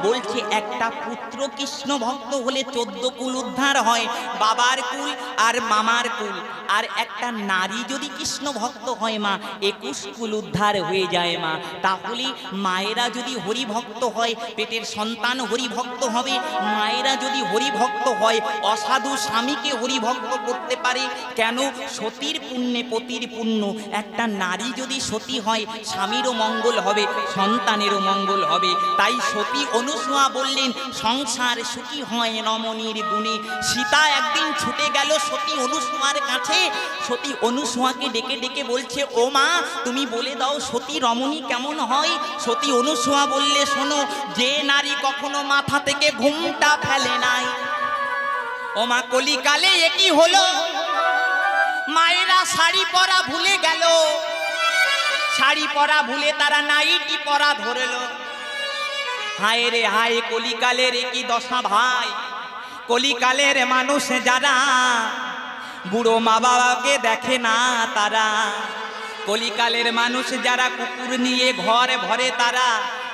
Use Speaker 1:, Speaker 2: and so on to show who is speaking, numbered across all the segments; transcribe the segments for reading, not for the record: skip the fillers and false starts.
Speaker 1: বলছে একটা পুত্র কৃষ্ণ ভক্ত হলে 14 কুল উদ্ধার হয়, বাবার কুল আর মামার কুল। আর একটা নারী যদি কৃষ্ণ ভক্ত হয় মা, 21 কুল উদ্ধার হয়ে যায় মা। তাহলে মায়েরা যদি হরিভক্ত হয়, পেটের সন্তান হরিভক্ত হবে। মায়েরা যদি হরিভক্ত হয়, অসাধু স্বামীকে হরিভক্ত করতে পারে। কেন? সতীর পুণ্যে পতির পুণ্য। একটা নারী যদি সতী হয়, স্বামীরও মঙ্গল হবে, সন্তানেরও মঙ্গল হবে। তাই সতী অনুসূয়া বললেন, সংসার সুখী হয় রমণীর গুণে। সীতা একদিন ছুটে গেল সতী অনুসূয়ার কাছে। সতী অনুসূয়াকে ডেকে ডেকে বলছে, ও মা, তুমি বলে দাও সতী রমণী কেমন হয়? সতী অনুসূয়া বললে, শোনো, যে নারী কখনো মাথা থেকে ঘুমটা ফেলে নাই। ও মা, কলিকালে একই হলো, মায়েরা শাড়ি পরা ভুলে গেল। শাড়ি পরা ভুলে তারা নাইটি পরা ধরল। হায় রে হায়, কলিকালের একই দশা ভাই। কলিকালের মানুষ যারা বুড়ো মা বাবাকে দেখে না তারা, কলিকালের মানুষ যারা কুকুর নিয়ে ঘর ভরে তারা,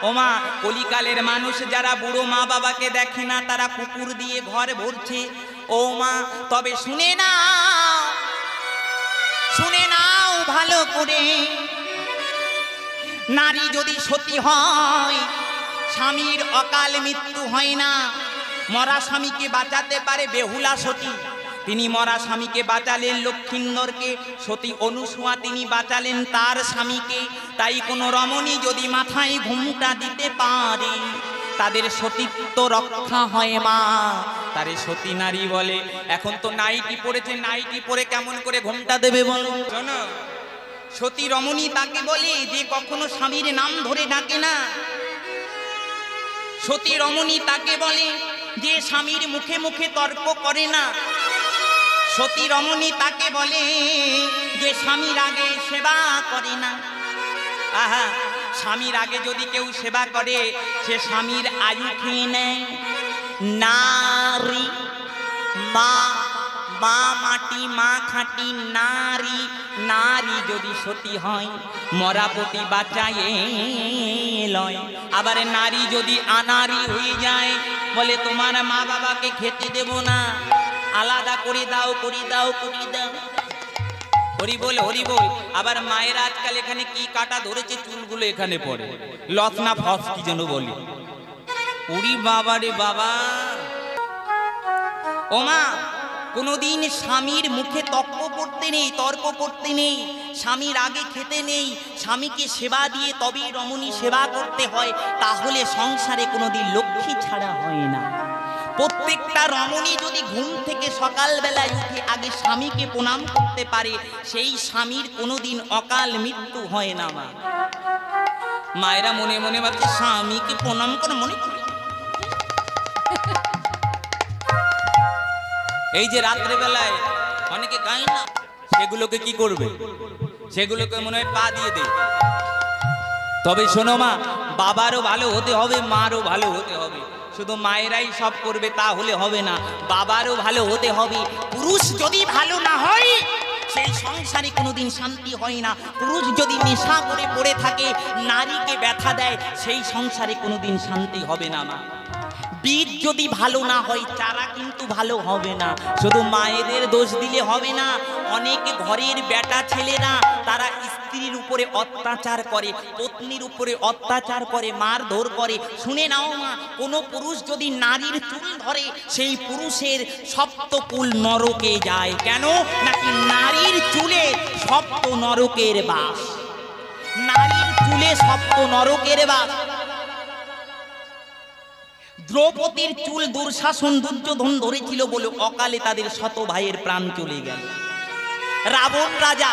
Speaker 1: ওমা, কলিকালের মানুষ যারা বুড়ো মা বাবাকে দেখে না তারা কুকুর দিয়ে ঘর ভরছে। ও মা, তবে শুনে নাও ভালো করে, নারী যদি সতী হয়, স্বামীর অকাল মৃত্যু হয় না। মরা স্বামীকে বাঁচাতে পারে বেহুলা সতী, তিনি মরা স্বামীকে বাঁচালেন লক্ষ্মীন্দরকে। সতী অনুসূয়া তিনি বাঁচালেন তার স্বামীকে। তাই কোনো রমণী যদি মাথায় ঘুমটা দিতে পারে, তাদের সতীত্ব রক্ষা হয় মা, তারে সতী নারী বলে। এখন তো নাইটি পড়েছে, নাইটি পরে কেমন করে ঘুমটা দেবে বলো? শোনো, সতী রমণী তাকে বলে যে কখনো স্বামীর নাম ধরে ডাকে না। সতী রমণী তাকে বলে যে স্বামীর মুখে মুখে তর্ক করে না। সতী রমণী তাকে বলে যে স্বামীর আগে সেবা করে না। আহা, স্বামীর আগে যদি কেউ সেবা করে, সে স্বামীর আয়ু খেয়ে নেয়। নারী মা, মা মাটি মা খাটি নারী, নারী যদি সতী হয় মরাপতি বাঁচায় লয়। আবার নারী যদি আনারি হয়ে যায়, বলে তোমার মা বাবাকে খেতে দেব না, আলাদা করে দাও, করে দাও, করে দাও। হরি বল, হরি বল। আবার মায়ের আজকাল এখানে কি কাটা ধরেছে, চুলগুলো এখানে পড়ে, লত না ফস কি যেন বলি। উড়ি বাবা রে বাবা। ও মা, কোনোদিন স্বামীর মুখে তর্ক করতে নেই, তর্ক করতে নেই। স্বামীর আগে খেতে নেই, স্বামীকে সেবা দিয়ে তবেই রমণী সেবা করতে হয়। তাহলে সংসারে কোনোদিন লক্ষ্মী ছাড়া হয় না। প্রত্যেকটা রমণী যদি ঘুম থেকে সকালবেলায় উঠে আগে স্বামীকে প্রণাম করতে পারে, সেই স্বামীর কোনোদিন অকাল মৃত্যু হয় না মা। মায়েরা মনে মনে ভাবছে স্বামীকে প্রণাম করে মনে করি। এই যে রাত্রেবেলায় অনেকে গায় না, সেগুলোকে কি করবে? সেগুলোকে মনে হয় পা দিয়ে দেয়। তবে শোনো মা, বাবারও ভালো হতে হবে, মারও ভালো হতে হবে। শুধু মায়েরাই সব করবে তা হলে হবে না, বাবারও ভালো হতে হবে। পুরুষ যদি ভালো না হয়, সেই সংসারে কোনোদিন শান্তি হয় না। পুরুষ যদি নেশা করে পড়ে থাকে, নারীকে ব্যথা দেয়, সেই সংসারে কোনোদিন শান্তি হবে না মা। বীজ যদি ভালো না হয়, চারা কিন্তু ভালো হবে না। শুধু মায়েদের দোষ দিলে হবে না। অনেক ঘরের বেটা ছেলেরা তারা স্ত্রীর উপরে অত্যাচার করে, পত্নীর উপরে অত্যাচার করে, মারধর করে। শুনে নাও মা, কোনো পুরুষ যদি নারীর চুল ধরে, সেই পুরুষের সপ্তকুল নরকে যায়। কেন? নাকি নারীর চুলে সপ্ত নরকের বাস। নারীর চুলে সপ্ত নরকের বাস। দ্রৌপদীর চুল দুঃশাসন দুর্যোধন ধরেছিল বলে অকালে তাদের শত ভাইয়ের প্রাণ চলে গেল। রাবণ রাজা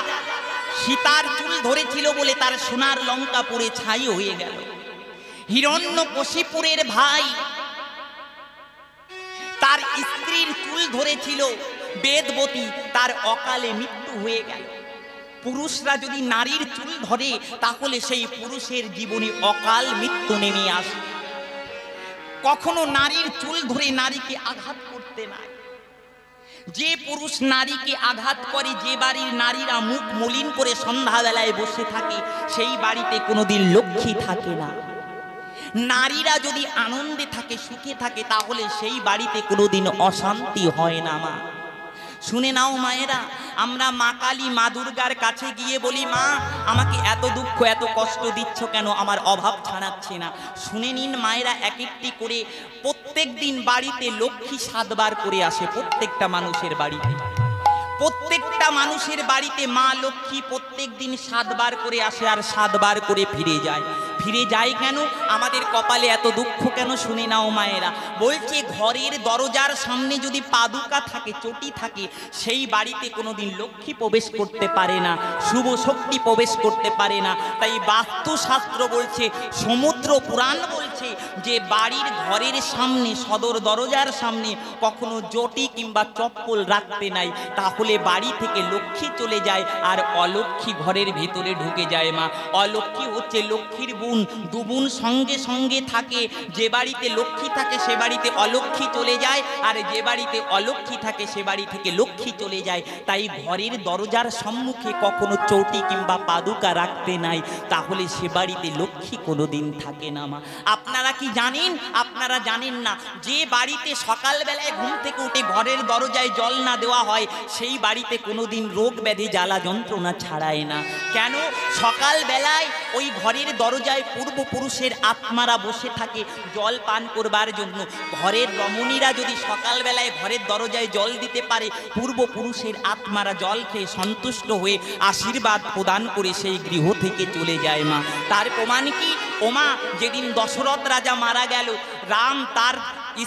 Speaker 1: সীতার চুল ধরেছিল বলে তার সোনার লঙ্কা পুড়ে ছাই হয়ে গেল। হিরণ্যকশিপুরের ভাই তার স্ত্রীর চুল ধরেছিল বেদবতী, তার অকালে মৃত্যু হয়ে গেল। পুরুষরা যদি নারীর চুল ধরে, তাহলে সেই পুরুষের জীবনে অকাল মৃত্যু নেমে আসে। কখনো নারীর চুল ধরে নারীকে আঘাত করতে নাই। যে পুরুষ নারীকে আঘাত করে, যে বাড়ির নারীরা মুখ মলিন করে সন্ধ্যাবেলায় বসে থাকে, সেই বাড়িতে কোনোদিন লক্ষ্মী থাকে না। নারীরা যদি আনন্দে থাকে, সুখে থাকে, তাহলে সেই বাড়িতে কোনোদিন অশান্তি হয় না মা। শুনে নাও মায়েরা, আমরা মা কালী, মা দুর্গার কাছে গিয়ে বলি, মা আমাকে এত দুঃখ এত কষ্ট দিচ্ছ কেন, আমার অভাব ছাড়াচ্ছে না। শুনে নিন মায়েরা, এক একটি করে প্রত্যেক দিন বাড়িতে লক্ষ্মী 7 বার করে আসে। প্রত্যেকটা মানুষের বাড়িতে, প্রত্যেকটা মানুষের বাড়িতে মা লক্ষ্মী প্রত্যেক দিন 7 বার করে আসে আর 7 বার করে ফিরে যায়। ফিরে যায় কেন? আমাদের কপালে এত দুঃখ কেন? শুনে নাও মায়েরা, বলছে ঘরের দরজার সামনে যদি পাদুকা থাকে, চটি থাকে, সেই বাড়িতে কোনোদিন লক্ষ্মী প্রবেশ করতে পারে না, শুভ শক্তি প্রবেশ করতে পারে না। তাই বাস্তুশাস্ত্র বলছে, সমুদ্র পুরাণ বলছে যে বাড়ির ঘরের সামনে, সদর দরজার সামনে কখনো জটি কিংবা চপ্পল রাখতে নাই, তাহলে বাড়ি থেকে লক্ষ্মী চলে যায় আর অলক্ষ্মী ঘরের ভিতরে ঢুকে যায় মা। অলক্ষ্মী হচ্ছে লক্ষ্মীর বোন, দুগুণ সঙ্গে সঙ্গে থাকে। যে বাড়িতে লক্ষ্মী থাকে সে বাড়িতে অলক্ষ্মী চলে যায়, আর যে বাড়িতে অলক্ষ্মী থাকে সে বাড়ি থেকে লক্ষ্মী চলে যায়। তাই ঘরের দরজার সম্মুখে কখনো চটি কিংবা পাদুকা রাখতে নাই, তাহলে সে বাড়িতে লক্ষ্মী কোনোদিন থাকে না মা। আপনারা কি জানেন? আপনারা জানেন না, যে বাড়িতে সকালবেলায় ঘুম থেকে উঠে ঘরের দরজায় জল না দেওয়া হয়, সেই বাড়িতে কোনোদিন রোগ ব্যাধি জ্বালা যন্ত্রণা ছাড়ায় না। কেন? সকালবেলায় ওই ঘরের দরজায় পূর্বপুরুষের আত্মারা বসে থাকে জল পান করবার জন্য। ঘরের রমণীরা যদি সকালবেলায় ঘরের দরজায় জল দিতে পারে, পূর্বপুরুষের আত্মারা জল খেয়ে সন্তুষ্ট হয়ে আশীর্বাদ প্রদান করে সেই গৃহ থেকে চলে যায় মা। তার প্রমাণ কি? ওমা, যেদিন দশরথ রাজা মারা গেল, রাম তার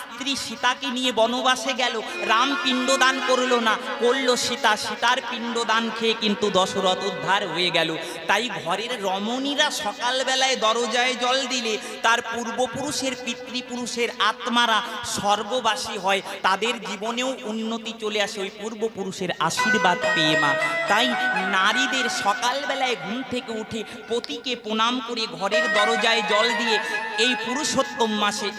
Speaker 1: স্ত্রী সীতাকে নিয়ে বনবাসে গেল, রাম পিণ্ডদান করলো না, করলো সীতা। সীতার পিণ্ডদান খেয়ে কিন্তু দশরথ উদ্ধার হয়ে গেল। তাই ঘরের রমণীরা সকালবেলায় দরজায় জল দিলে তার পূর্বপুরুষের, পিতৃপুরুষের আত্মারা স্বর্গবাসী হয়, তাদের জীবনেও উন্নতি চলে আসে ওই পূর্বপুরুষের আশীর্বাদ পেয়ে মা। তাই নারীদের সকালবেলায় ঘুম থেকে উঠে পতিকে প্রণাম করে ঘরের দরজায় জল দিয়ে এই পুরুষোত্তম মাসে,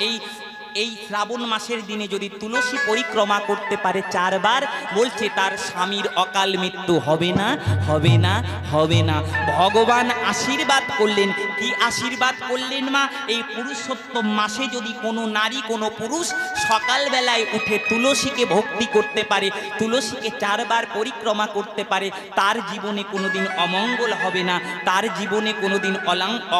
Speaker 1: এই শ্রাবণ মাসের দিনে যদি তুলসী পরিক্রমা করতে পারে 4 বার, বলছে তার স্বামীর অকাল মৃত্যু হবে না, হবে না, হবে না। ভগবান আশীর্বাদ করলেন। কি আশীর্বাদ করলেন মা? এই পুরুষোত্তম মাসে যদি কোনো নারী, কোনো পুরুষ সকালবেলায় উঠে তুলসীকে ভক্তি করতে পারে, তুলসীকে 4 বার পরিক্রমা করতে পারে, তার জীবনে কোনোদিন অমঙ্গল হবে না, তার জীবনে কোনোদিন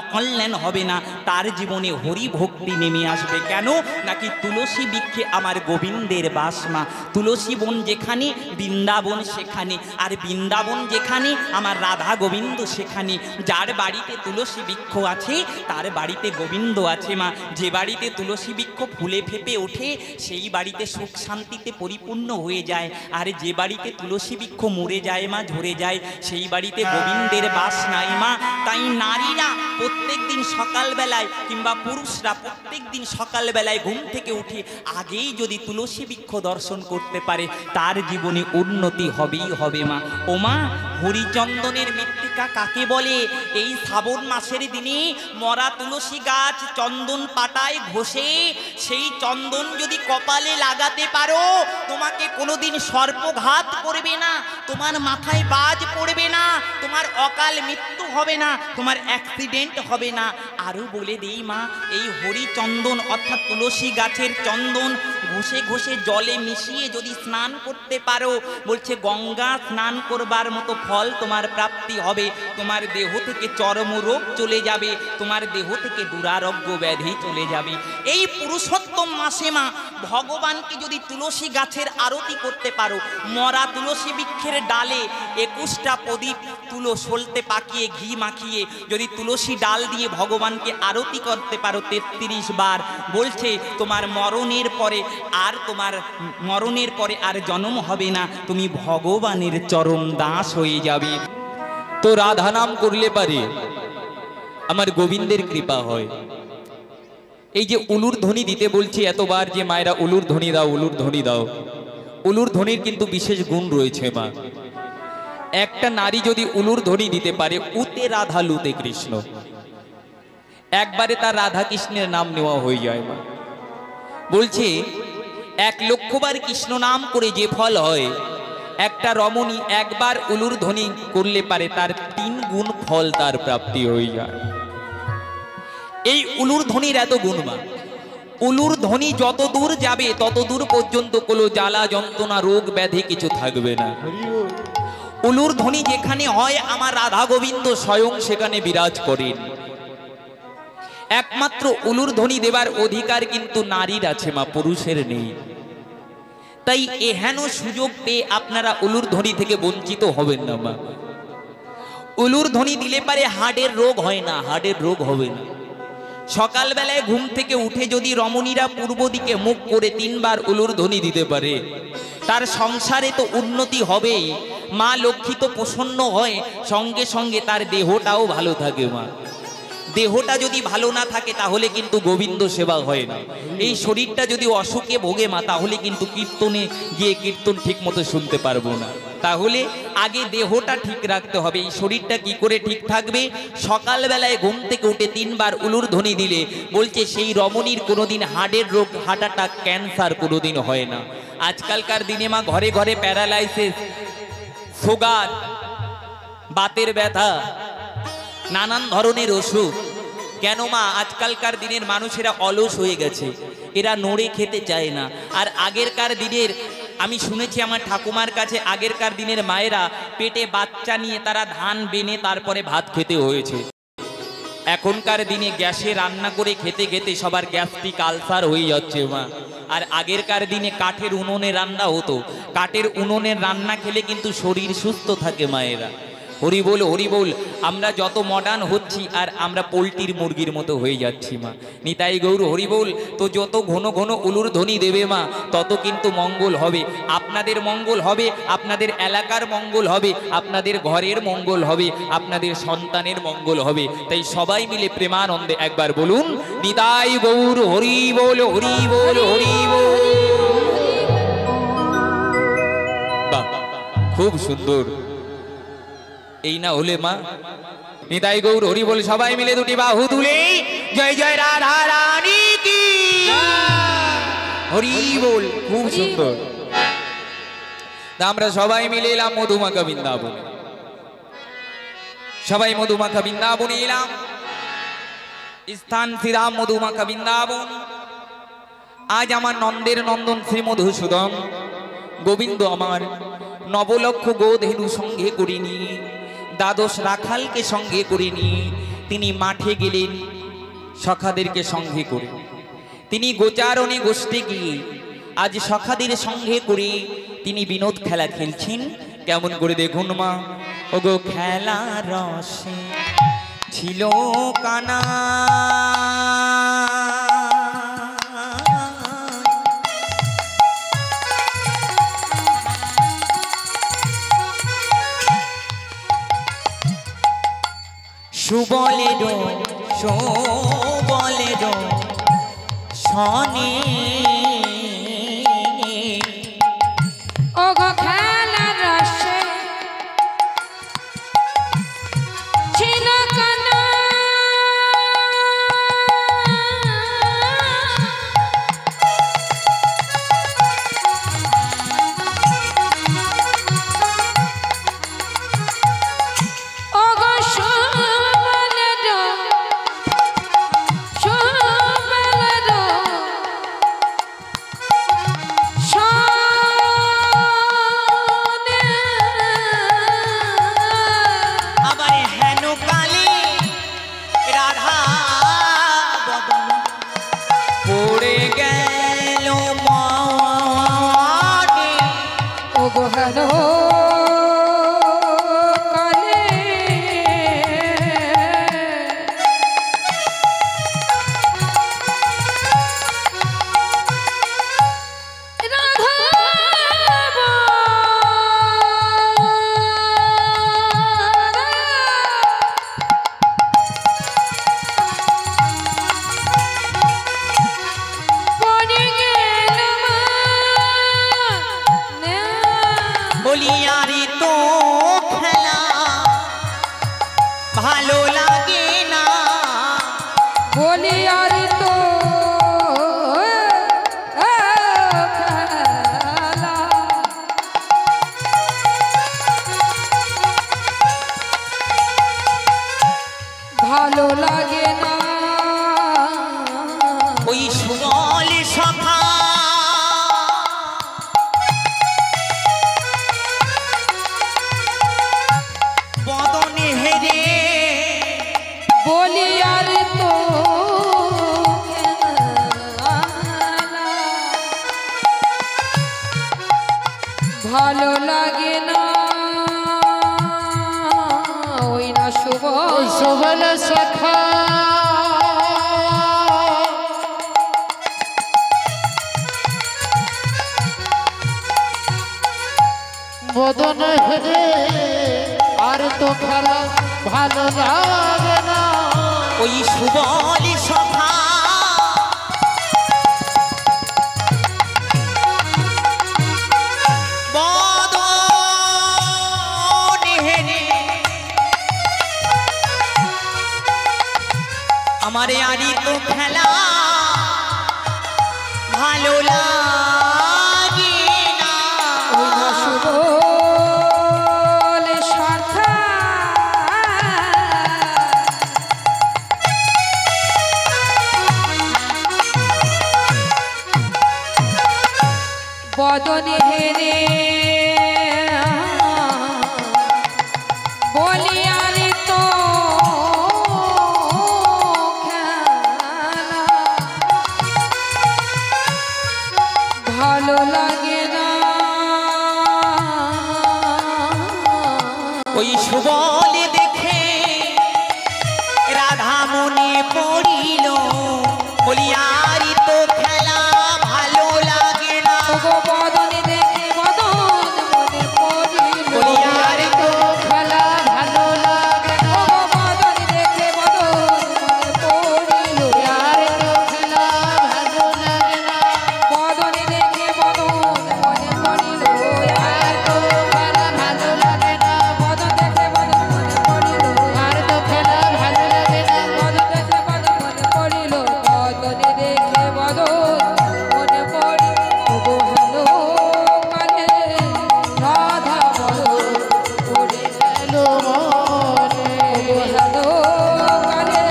Speaker 1: অকল্যাণ হবে না, তার জীবনে হরি ভক্তি নেমে আসবে। কেন? নাকি তুলসী বৃক্ষে আমার গোবিন্দের বাস মা। তুলসী বন যেখানে, বৃন্দাবন সেখানে, আর বৃন্দাবন যেখানে আমার রাধা গোবিন্দ সেখানে। যার বাড়িতে তুলসী বৃক্ষ আছে তার বাড়িতে গোবিন্দ আছে মা। যে বাড়িতে তুলসী বৃক্ষ ফুলে ফেপে ওঠে সেই বাড়িতে সুখ শান্তিতে পরিপূর্ণ হয়ে যায়, আর যে বাড়িতে তুলসী বৃক্ষ মরে যায় মা, ঝরে যায়, সেই বাড়িতে গোবিন্দের বাস নাই মা। তাই নারীরা প্রত্যেক দিন সকালবেলায় কিংবা পুরুষরা প্রত্যেক দিন সকালবেলায় ঘুম থেকে উঠে আগেই যদি তুলসী বৃক্ষ দর্শন করতে পারে, তার জীবনে উন্নতি হবেই হবে মা। ও মা, হরিচন্দনের মৃত্তিকা কাকে বলে? এই শ্রাবণ মাসের দিনে মরা তুলসী গাছ চন্দন পাতায় ঘষে সেই চন্দন যদি কপালে লাগাতে পারো, তোমাকে কোনোদিন সর্পঘাত করবে না, তোমার মাথায় বাজ পড়বে না, তোমার অকাল মৃত্যু হবে না, তোমার অ্যাক্সিডেন্ট হবে না। আরও বলে দেই মা, এই হরিচন্দন অর্থাৎ তুলসী গাছের চন্দন ঘষে ঘষে জলে মিশিয়ে যদি স্নান করতে পারো, বলছে গঙ্গা স্নান করবার মতো ফল তোমার প্রাপ্তি হবে। তোমার দেহ থেকে চর্মরোগ চলে যাবে, তোমার দেহ থেকে দুরারোগ্য ব্যাধি চলে যাবে। এই পুরুষোত্তম মাসে মা ভগবানকে যদি তুলসী গাছের আরতি করতে পারো, মরা তুলসী বৃক্ষের ডালে 21টা প্রদীপ তুলো সলতে পাকিয়ে ঘি মাখিয়ে যদি তুলসী ডাল দিয়ে ভগবানকে আরতি করতে পারো 33 বার, বলছে তোমার মরণের পরে আর জন্ম হবে না, তুমি ভগবানের চরণ দাস হয়ে যাবে।
Speaker 2: তো রাধা নাম করলে পারে আমার গোবিন্দের কৃপা হয়। এই যে উলুর ধ্বনি দিতে বলছি এতবার, যে মায়েরা উলুর ধ্বনি দাও, উলুর ধ্বনি দাও, উলুর ধ্বনির কিন্তু বিশেষ গুণ রয়েছে মা। একটা নারী যদি উলুর ধ্বনি দিতে পারে, উতে রাধা লুতে কৃষ্ণ, একবারে তার রাধা কৃষ্ণের নাম নেওয়া হয়ে যায় মা। বলছে 1,00,000 বার কৃষ্ণ নাম করে যে ফল হয়, একটা রমণী একবার উলুর ধ্বনি করলে পারে তার 3 গুণ ফল তার প্রাপ্তি হয়ে যায়। এই উলুর ধ্বনির এত গুণমা। উলুর ধ্বনি যত দূর যাবে তত দূর পর্যন্ত কোনো জ্বালা যন্ত্রণা রোগ ব্যাধি কিছু থাকবে না। উলুর ধ্বনি যেখানে হয় আমার রাধা গোবিন্দ স্বয়ং সেখানে বিরাজ করেন। একমাত্র উলুর ধ্বনি দেবার অধিকার কিন্তু নারীর আছে মা, পুরুষের নেই। তাই এহেন সুযোগ পেয়ে আপনারা উলুর ধ্বনি থেকে বঞ্চিত হবেন না মা। উলুর ধ্বনি দিলে পারে হার্টের রোগ হয় না, হার্টের রোগ হবে না। সকালবেলায় ঘুম থেকে উঠে যদি রমণীরা পূর্ব দিকে মুখ করে 3 বার উলুর ধ্বনি দিতে পারে, তার সংসারে তো উন্নতি হবেই। মা লক্ষ্মী তো প্রসন্ন হয়, সঙ্গে সঙ্গে তার দেহটাও ভালো থাকে মা। দেহটা যদি ভালো না থাকে তাহলে কিন্তু গোবিন্দ সেবা হয় না। এই শরীরটা যদি অসুখে ভোগে মা, তাহলে কিন্তু কীর্তনে গিয়ে কীর্তন ঠিক মতো শুনতে পারবো না। তাহলে আগে দেহটা ঠিক রাখতে হবে। এই শরীরটা কি করে ঠিক থাকবে? সকালবেলায় ঘুম থেকে উঠে 3 বার উলুর ধ্বনি দিলে বলছে সেই রমণীর কোনোদিন হার্টের রোগ, হার্ট অ্যাটাক, ক্যান্সার কোনোদিন হয় না। আজকালকার দিনে মা ঘরে ঘরে প্যারালাইসিস, সুগার, বাতের ব্যথা, নানান ধরনের অসুখ। কেন মা? আজকালকার দিনের মানুষেরা অলস হয়ে গেছে, এরা নড়ে খেতে চায় না। আর আগেরকার দিনের আমি শুনেছি আমার ঠাকুমার কাছে, আগেরকার দিনের মায়েরা পেটে বাচ্চা নিয়ে তারা ধান বেনে তারপরে ভাত খেতে হয়েছে। এখনকার দিনে গ্যাসে রান্না করে খেতে খেতে সবার গ্যাস্ট্রিক আলসার হয়ে যাচ্ছে মা। আর আগেরকার দিনে কাঠের উনুনে রান্না হতো, কাঠের উনুনের রান্না খেলে কিন্তু শরীর সুস্থ থাকে মায়েরা। হরি বল, হরি বল। আমরা যত মডার্ন হচ্ছি আর আমরা পোলট্রির মুরগির মতো হয়ে যাচ্ছি মা। নিতাই গৌর হরি বল। তো যত ঘন ঘন উলুর ধ্বনি দেবে মা, তত কিন্তু মঙ্গল হবে। আপনাদের মঙ্গল হবে, আপনাদের এলাকার মঙ্গল হবে, আপনাদের ঘরের মঙ্গল হবে, আপনাদের সন্তানের মঙ্গল হবে। তাই সবাই মিলে প্রেমানন্দে একবার বলুন, নিতাই গৌর হরি বল, হরি বল, হরি বল। বাহ, খুব সুন্দর। এই না হলে মা, নিতাই গৌর হরি বল। সবাই মিলে দুটি বাহু তুলে জয় জয় রাধা রানী কি হরি বল। খুব সুন্দর। আমরা সবাই মিলে এলাম মধুমাখা বৃন্দাবন। সবাই মধুমাখা বৃন্দাবনে এলাম। স্থান শ্রীরাম মধুমাখা বৃন্দাবন। আজ আমার নন্দের নন্দন শ্রী মধুসূদন গোবিন্দ আমার নবলক্ষ গোধেনু সঙ্গে করিনি, দ্বাদশ রাখালকে সঙ্গে করিনি। তিনি মাঠে গেলেন সখাদেরকে সঙ্গে করে। তিনি গোচারণে গোষ্ঠে গিয়ে আজ সখাদের সঙ্গে করে তিনি বিনোদ খেলা খেলছেন। কেমন করে দেখুন মা। ওগো খেলা রসে ছিল কানা, সুবলেরো সুবলেরো সনে
Speaker 3: ওগো খেলা রসে ছিল কানা, ওগো সুবলেরো সুবলেরো সনে।
Speaker 1: আবার হেন কালে রাধা বদন পড়ে গেল মনে।
Speaker 3: ওগো হ্যালো কালে রাধা পড়ে গেল মনে।
Speaker 1: বলি
Speaker 3: ভালো লাগে না ওই না শুভ
Speaker 4: সবল সখা বদন হেরে আর তো খেলা ভালো লাগে না
Speaker 1: ওই সুবলি সখা বদন হেরে আমারে আরি তো খেলা ভালো লাগে না
Speaker 3: ওই না শুভ শাখা বদনে হেরে বলি আরে তো খেলা ভালো লাগে না
Speaker 1: ওই সুবলে দেখে রাধা মনে পড়িল বলিয়ারি তো খেলা ভালো লাগে না
Speaker 3: ওগো বদনে দেখে বদন মনে পড়িল
Speaker 1: বলিয়ারি তো
Speaker 3: খেলা ভালো লাগে না ওগো বদনে দেখে বদন মনে পড়িল
Speaker 4: আর তো খেলা ভালো লাগে না
Speaker 3: বদনে দেখে বদন মনে পড়িল
Speaker 4: আর তো খেলা ভালো লাগে না
Speaker 3: বদন দেখে বদন মনে পড়িল
Speaker 4: আর তো খেলা ভালো লাগে না
Speaker 3: বদন দেখে বদন মনে পড়িল বদনে দেখে বদন মনে পড়িল ওগো হ্যালো কালে রাধা বদন পড়ে
Speaker 4: গেল মনে
Speaker 3: ওগো হ্যালো কালে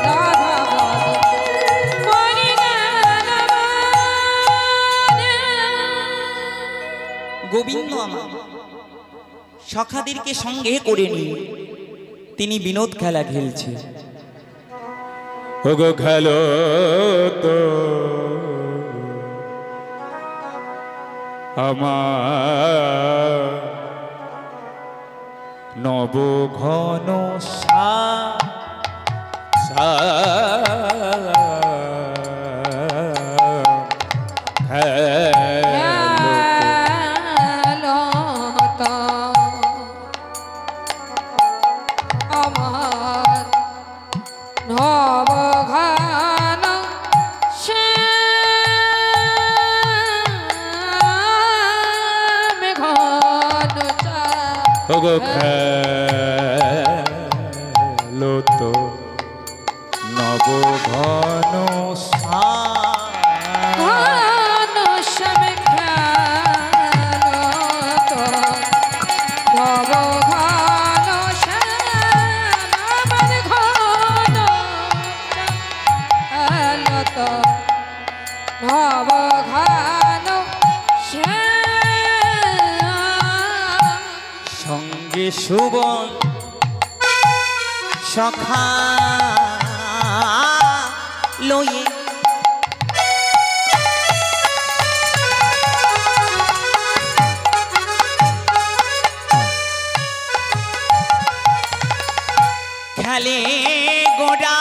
Speaker 3: রাধা বদন পড়ে গেল মনে।
Speaker 1: গোবিন্দ আমার সখাদেরকে সঙ্গে করে নিয়ে তিনি বিনোদ খেলা খেলছে
Speaker 2: ওগো খেলো তো আমার নব ঘন
Speaker 3: আমার নবঘন শ্যাম ঘন
Speaker 2: ওগো খেলো তো নব ঘন
Speaker 3: ঘন শ্যাম খেল তো নবঘন শ্যাম আমার ঘন খেল তো নবঘন শ্যাম
Speaker 1: সঙ্গে সুবন সখা লয়ে খেলে গোড়া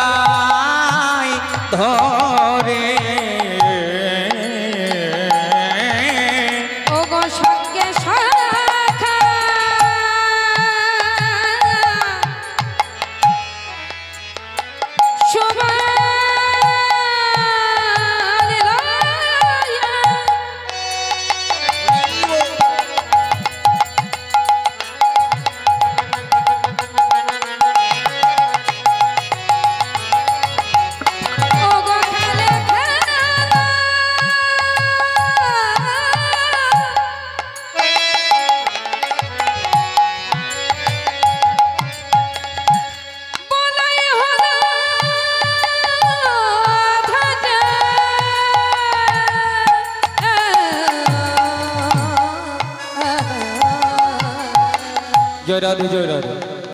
Speaker 1: গলায় ধরে
Speaker 3: ওগো সঙ্গে শাখা সুবল রায়া ওগো খেলে খেলা বলাই হলো ধাজা
Speaker 2: জয় রাধে জয় রাধে